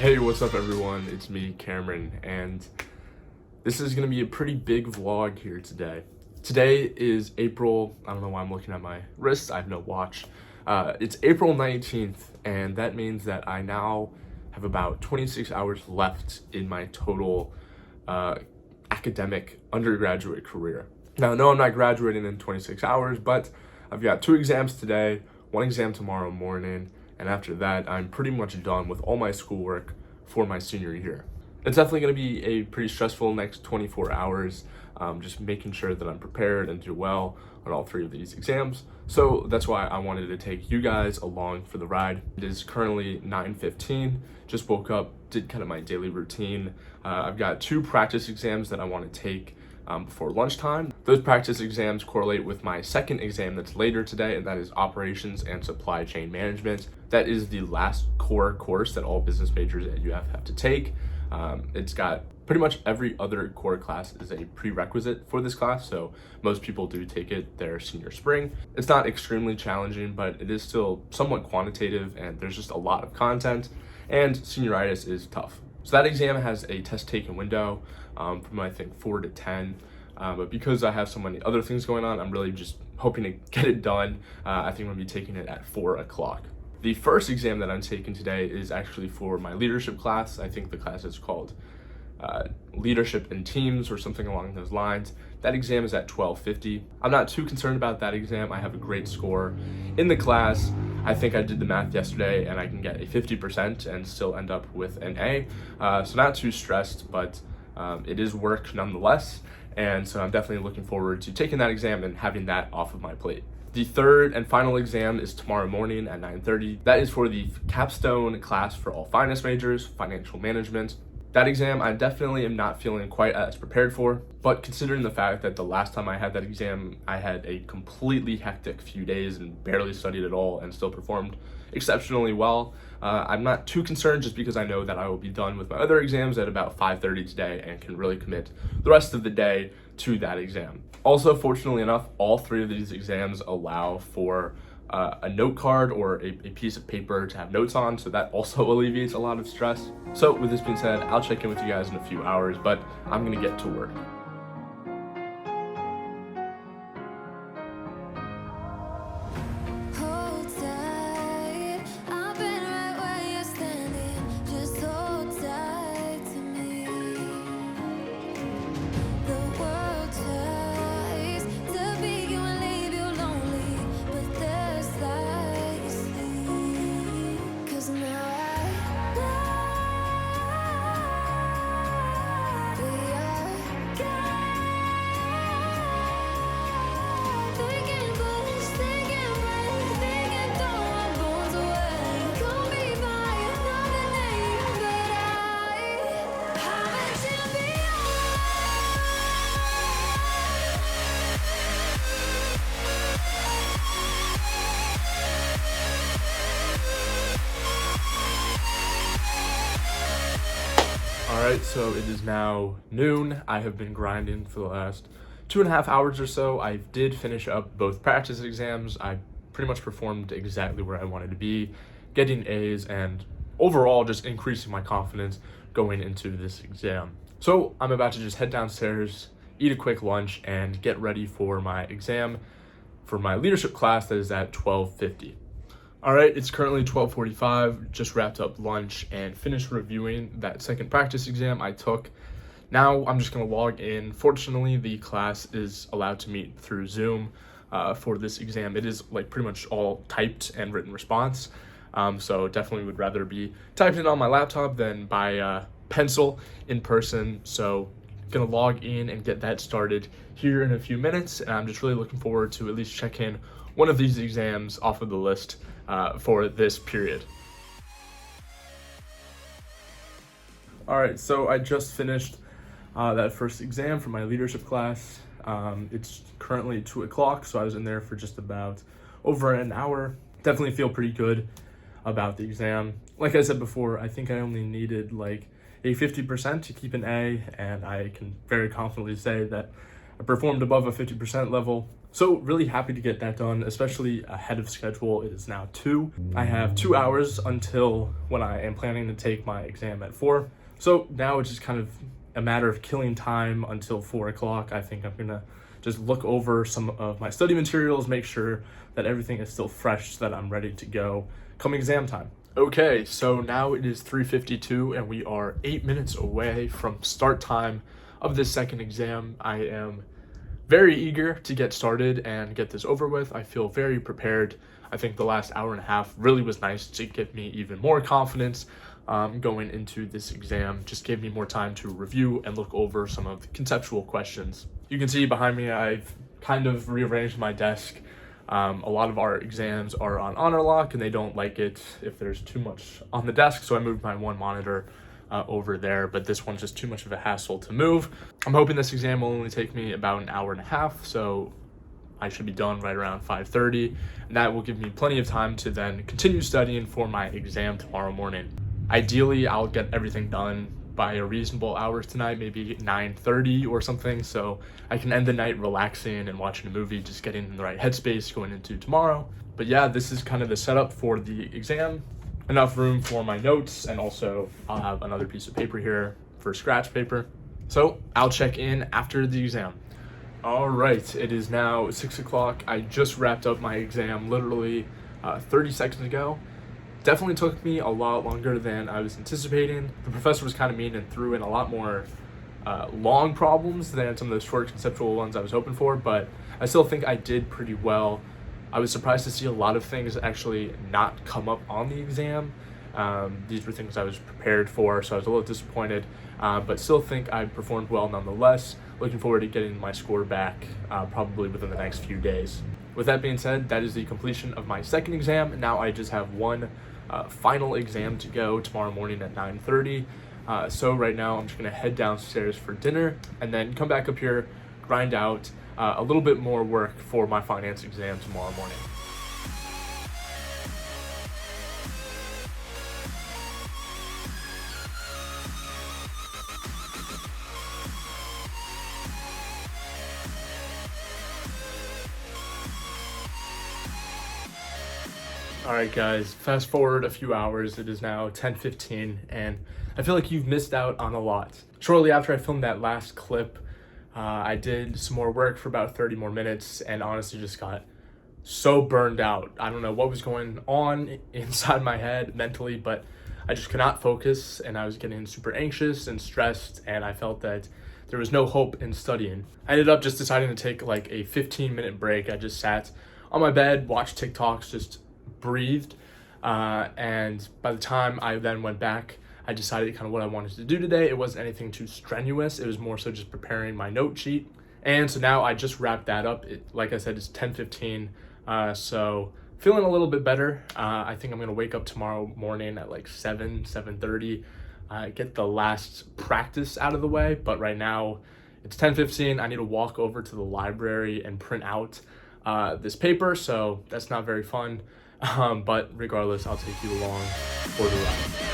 Hey, what's up everyone? It's me, Cameron, and this is gonna be a pretty big vlog here today. Today is April, I don't know why I'm looking at my wrist, I have no watch. It's April 19th, and that means that I now have about 26 hours left in my total academic undergraduate career. Now, no, I'm not graduating in 26 hours, but I've got 2 exams today, 1 exam tomorrow morning, and after that, I'm pretty much done with all my schoolwork for my senior year. It's definitely going to be a pretty stressful next 24 hours, just making sure that I'm prepared and do well on all 3 of these exams. So that's why I wanted to take you guys along for the ride. It is currently 9:15, just woke up, did kind of my daily routine. I've got 2 practice exams that I want to take before lunchtime. Those practice exams correlate with my second exam that's later today, and that is Operations and Supply Chain Management. That is the last core course that all business majors at UF have to take. It's got pretty much every other core class is a prerequisite for this class, so most people do take it their senior spring. It's not extremely challenging, but it is still somewhat quantitative, and there's just a lot of content, and senioritis is tough. So that exam has a test taken window from I think 4 to 10, but because I have so many other things going on, I'm really just hoping to get it done. I think I'm gonna be taking it at 4 o'clock. The first exam that I'm taking today is actually for my leadership class. I think the class is called Leadership in Teams or something along those lines. That exam is at 12:50. I'm not too concerned about that exam. I have a great score in the class. I think I did the math yesterday and I can get a 50% and still end up with an A. So not too stressed, but it is work nonetheless. And so I'm definitely looking forward to taking that exam and having that off of my plate. The third and final exam is tomorrow morning at 9:30. That is for the capstone class for all finance majors, financial management. That exam I definitely am not feeling quite as prepared for, but considering the fact that the last time I had that exam, I had a completely hectic few days and barely studied at all and still performed exceptionally well, I'm not too concerned just because I know that I will be done with my other exams at about 5:30 today and can really commit the rest of the day to that exam. Also, fortunately enough, all 3 of these exams allow for a note card or a piece of paper to have notes on, so that also alleviates a lot of stress. So with this being said, I'll check in with you guys in a few hours, but I'm gonna get to work. Alright, so it is now noon. I have been grinding for the last 2.5 hours or so. I did finish up both practice exams. I pretty much performed exactly where I wanted to be, getting A's, and overall just increasing my confidence going into this exam. So I'm about to just head downstairs, eat a quick lunch, and get ready for my exam for my leadership class that is at 12:50. All right, it's currently 12:45, just wrapped up lunch and finished reviewing that second practice exam I took. Now I'm just gonna log in. Fortunately, the class is allowed to meet through Zoom for this exam. It is like pretty much all typed and written response. So definitely would rather be typing on my laptop than by pencil in person. So gonna log in and get that started here in a few minutes. And I'm just really looking forward to at least check in one of these exams off of the list for this period. All right, so I just finished that first exam for my leadership class. It's currently 2 o'clock, so I was in there for just about over an hour. Definitely feel pretty good about the exam. Like I said before, I think I only needed like a 50% to keep an A, and I can very confidently say that I performed above a 50% level. So really happy to get that done, especially ahead of schedule. It is now 2. I have 2 hours until when I am planning to take my exam at 4. So now it's just kind of a matter of killing time until 4 o'clock. I think I'm gonna just look over some of my study materials, make sure that everything is still fresh so that I'm ready to go come exam time. Okay, so now it is 3:52 and we are 8 minutes away from start time of this second exam. I am very eager to get started and get this over with. I feel very prepared. I think the last hour and a half really was nice to give me even more confidence going into this exam. Just gave me more time to review and look over some of the conceptual questions. You can see behind me, I've kind of rearranged my desk. A lot of our exams are on honor lock and they don't like it if there's too much on the desk. So I moved my one monitor over there, but this one's just too much of a hassle to move. I'm hoping this exam will only take me about an hour and a half, so I should be done right around 5:30, and that will give me plenty of time to then continue studying for my exam tomorrow morning. Ideally, I'll get everything done by a reasonable hour tonight, maybe 9:30 or something, so I can end the night relaxing and watching a movie, just getting in the right headspace going into tomorrow. But yeah, this is kind of the setup for the exam. Enough room for my notes, and also I'll have another piece of paper here for scratch paper. So I'll check in after the exam. All right, it is now 6 o'clock. I just wrapped up my exam literally 30 seconds ago. Definitely took me a lot longer than I was anticipating. The professor was kind of mean and threw in a lot more long problems than some of the short conceptual ones I was hoping for, but I still think I did pretty well. I was surprised to see a lot of things actually not come up on the exam. These were things I was prepared for, so I was a little disappointed, but still think I performed well nonetheless. Looking forward to getting my score back probably within the next few days. With that being said, that is the completion of my second exam. Now I just have one final exam to go tomorrow morning at 9:30. So right now I'm just gonna head downstairs for dinner and then come back up here, grind out a little bit more work for my finance exam tomorrow morning. All right, guys, fast forward a few hours. It is now 10:15, and I feel like you've missed out on a lot. Shortly after I filmed that last clip, I did some more work for about 30 more minutes and honestly just got so burned out. I don't know what was going on inside my head mentally, but I just could not focus and I was getting super anxious and stressed, and I felt that there was no hope in studying. I ended up just deciding to take like a 15-minute break. I just sat on my bed, watched TikToks, just breathed, and by the time I then went back, I decided kind of what I wanted to do today. It wasn't anything too strenuous. It was more so just preparing my note sheet. And so now I just wrapped that up. Like I said, it's 10:15, so feeling a little bit better. I think I'm gonna wake up tomorrow morning at like 7:30, get the last practice out of the way. But right now it's 10:15. I need to walk over to the library and print out this paper, so that's not very fun. But regardless, I'll take you along for the ride.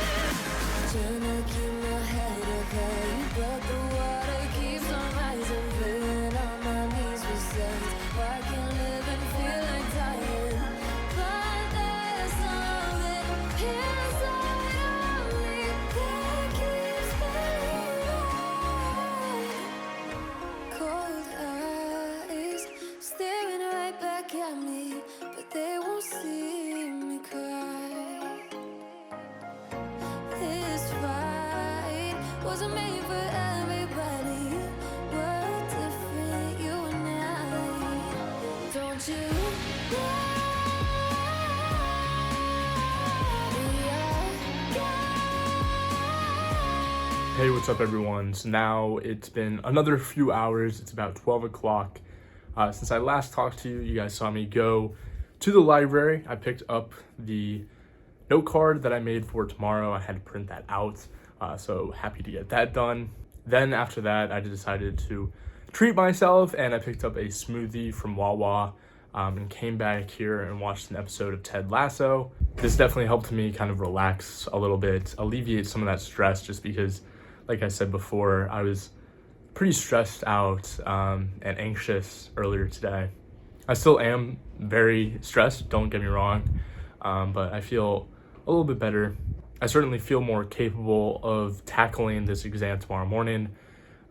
Hey, what's up everyone? So now it's been another few hours. It's about 12 o'clock. Since I last talked to you, you guys saw me go to the library. I picked up the note card that I made for tomorrow. I had to print that out, so happy to get that done. Then after that, I decided to treat myself and I picked up a smoothie from Wawa and came back here and watched an episode of Ted Lasso. This definitely helped me kind of relax a little bit, alleviate some of that stress, just because, like I said before, I was pretty stressed out and anxious earlier today. I still am very stressed, don't get me wrong, but I feel a little bit better. I certainly feel more capable of tackling this exam tomorrow morning.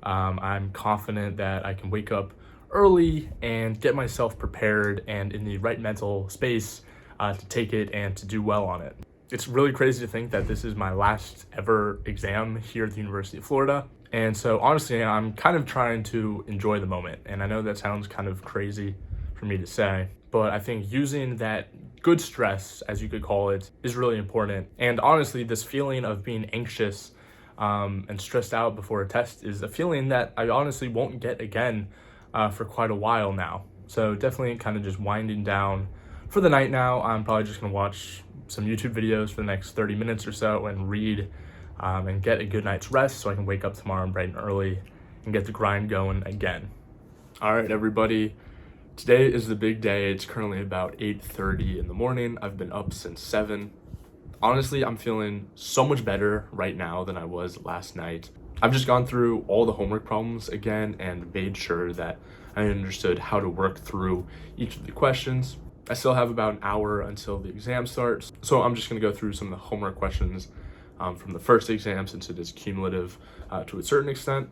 I'm confident that I can wake up early and get myself prepared and in the right mental space to take it and to do well on it. It's really crazy to think that this is my last ever exam here at the University of Florida. And so honestly, I'm kind of trying to enjoy the moment. And I know that sounds kind of crazy for me to say, but I think using that good stress, as you could call it, is really important. And honestly, this feeling of being anxious and stressed out before a test is a feeling that I honestly won't get again for quite a while now. So definitely kind of just winding down for the night now. I'm probably just gonna watch some YouTube videos for the next 30 minutes or so and read and get a good night's rest so I can wake up tomorrow bright and early and get the grind going again. All right, everybody. Today is the big day. It's currently about 8:30 in the morning. I've been up since 7. Honestly, I'm feeling so much better right now than I was last night. I've just gone through all the homework problems again and made sure that I understood how to work through each of the questions. I still have about an hour until the exam starts, so I'm just going to go through some of the homework questions from the first exam since it is cumulative to a certain extent.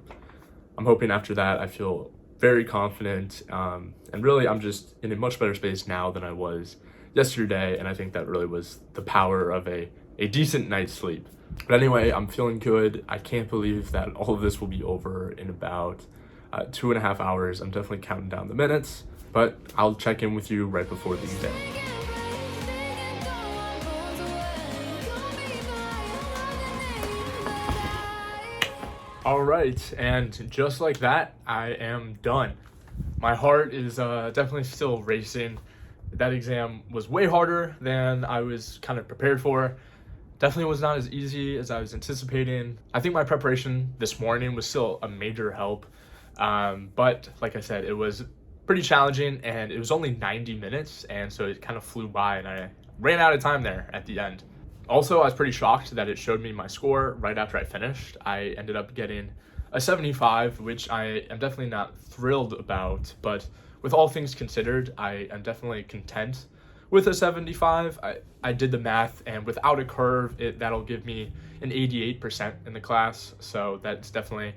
I'm hoping after that I feel very confident, and really I'm just in a much better space now than I was yesterday, and I think that really was the power of a decent night's sleep. But anyway, I'm feeling good. I can't believe that all of this will be over in about 2.5 hours. I'm definitely counting down the minutes, but I'll check in with you right before the exam. All right, and just like that, I am done. My heart is definitely still racing. That exam was way harder than I was kind of prepared for. Definitely was not as easy as I was anticipating. I think my preparation this morning was still a major help. But like I said, it was pretty challenging and it was only 90 minutes. And so it kind of flew by and I ran out of time there at the end. Also, I was pretty shocked that it showed me my score right after I finished. I ended up getting a 75, which I am definitely not thrilled about, but with all things considered, I am definitely content with a 75. I did the math, and without a curve, that'll give me an 88% in the class. So that's definitely,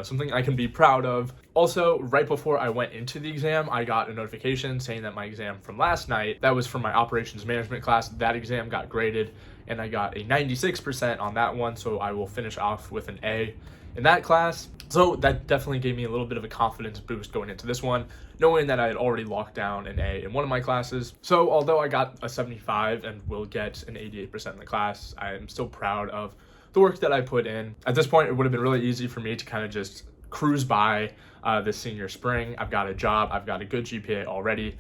something I can be proud of. Also, right before I went into the exam, I got a notification saying that my exam from last night, that was from my operations management class, that exam got graded, and I got a 96% on that one. So I will finish off with an A in that class. So that definitely gave me a little bit of a confidence boost going into this one, knowing that I had already locked down an A in one of my classes. So although I got a 75 and will get an 88% in the class, I am still proud of the work that I put in. At this point, it would have been really easy for me to kind of just cruise by this senior spring. I've got a job, I've got a good GPA already.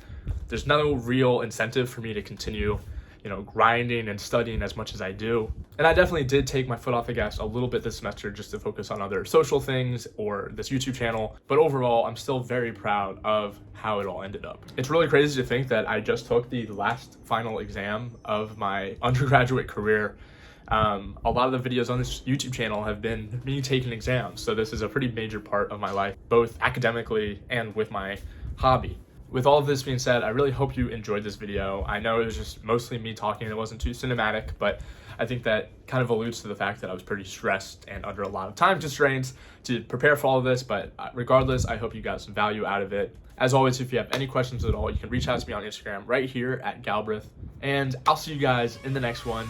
There's no real incentive for me to continue grinding and studying as much as I do. And I definitely did take my foot off the gas a little bit this semester just to focus on other social things or this YouTube channel. But overall, I'm still very proud of how it all ended up. It's really crazy to think that I just took the last final exam of my undergraduate career. A lot of the videos on this YouTube channel have been me taking exams. So this is a pretty major part of my life, both academically and with my hobby. With all of this being said, I really hope you enjoyed this video. I know it was just mostly me talking. It wasn't too cinematic, but I think that kind of alludes to the fact that I was pretty stressed and under a lot of time constraints to prepare for all of this. But regardless, I hope you got some value out of it. As always, if you have any questions at all, you can reach out to me on Instagram right here at Galbraith. And I'll see you guys in the next one.